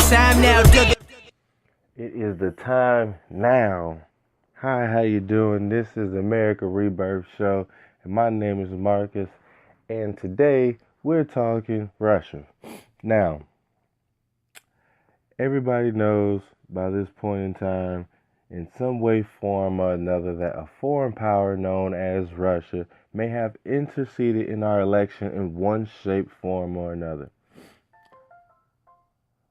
time now. It is the time now. Hi, how you doing? This is the America Rebirth Show, and my name is Marcus, and today we're talking Russia. Now, everybody knows by this point in time, in some way, form, or another, that a foreign power known as Russia may have interceded in our election in one shape, form, or another.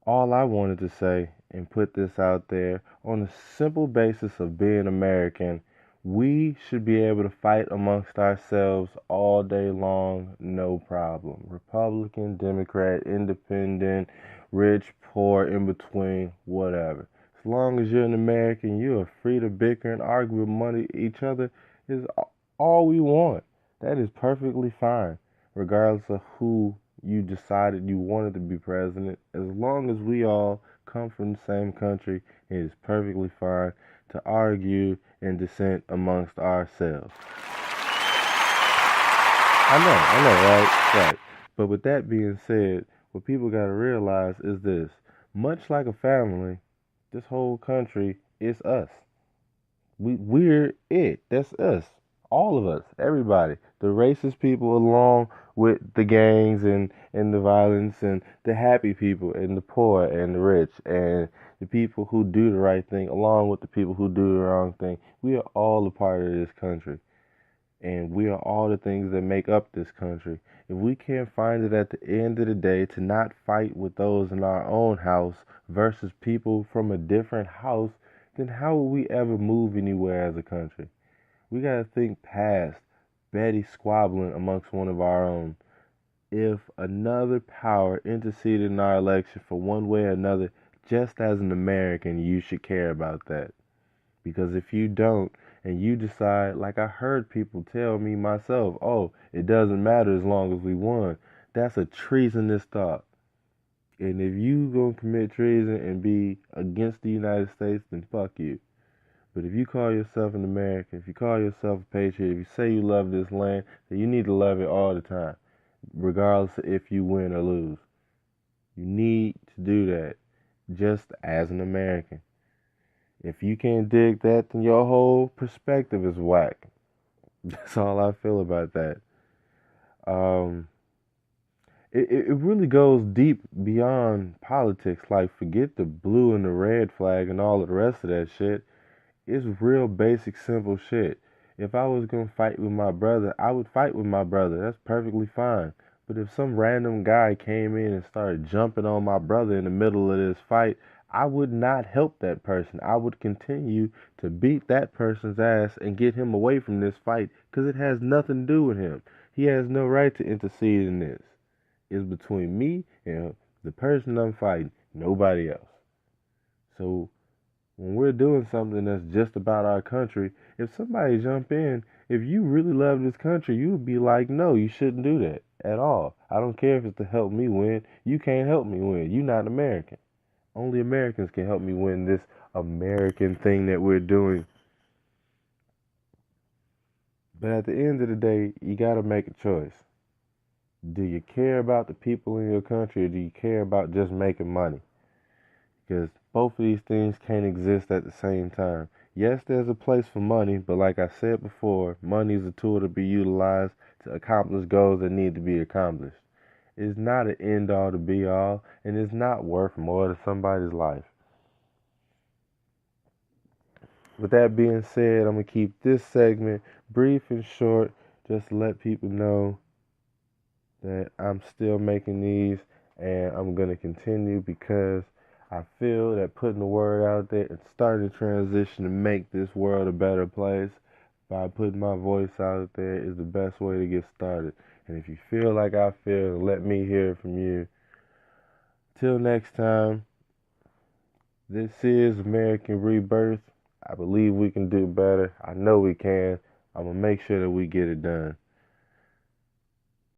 All I wanted to say and put this out there on the simple basis of being American, we should be able to fight amongst ourselves all day long, no problem. Republican, Democrat, Independent, rich, poor, in between, whatever. As long as you're an American, you are free to bicker and argue with money each other is all we want. That is perfectly fine, regardless of who you decided you wanted to be president. As long as we all come from the same country, it is perfectly fine to argue and dissent amongst ourselves. I know, right? But with that being said, what people got to realize is this. Much like a family, this whole country is us. We're it. That's us. All of us. Everybody. The racist people along with the gangs and the violence, and the happy people and the poor and the rich and the people who do the right thing along with the people who do the wrong thing. We are all a part of this country. And we are all the things that make up this country. If we can't find it at the end of the day to not fight with those in our own house versus people from a different house, then how will we ever move anywhere as a country? We got to think past petty squabbling amongst one of our own. If another power interceded in our election for one way or another, just as an American, you should care about that. Because if you don't, and you decide, like I heard people tell me myself, oh, it doesn't matter as long as we won, that's a treasonous thought. And if you gonna commit treason and be against the United States, then fuck you. But if you call yourself an American, if you call yourself a patriot, if you say you love this land, then you need to love it all the time, regardless of if you win or lose. You need to do that, just as an American. If you can't dig that, then your whole perspective is whack. That's all I feel about that. It really goes deep beyond politics. Like, forget the blue and the red flag and all of the rest of that shit. It's real basic, simple shit. If I was going to fight with my brother, I would fight with my brother. That's perfectly fine. But if some random guy came in and started jumping on my brother in the middle of this fight, I would not help that person. I would continue to beat that person's ass and get him away from this fight because it has nothing to do with him. He has no right to intercede in this. It's between me and the person I'm fighting, nobody else. So when we're doing something that's just about our country, if somebody jump in, if you really love this country, you would be like, no, you shouldn't do that at all. I don't care if it's to help me win. You can't help me win. You're not American. Only Americans can help me win this American thing that we're doing. But at the end of the day, you got to make a choice. Do you care about the people in your country, or do you care about just making money? Because both of these things can't exist at the same time. Yes, there's a place for money, but like I said before, money is a tool to be utilized to accomplish goals that need to be accomplished. It's not an end-all to be-all, and it's not worth more to somebody's life. With that being said, I'm going to keep this segment brief and short, just to let people know that I'm still making these, and I'm going to continue because I feel that putting the word out there and starting the transition to make this world a better place by putting my voice out there is the best way to get started. And if you feel like I feel, let me hear from you. Till next time, this is American Rebirth. I believe we can do better. I know we can. I'm going to make sure that we get it done.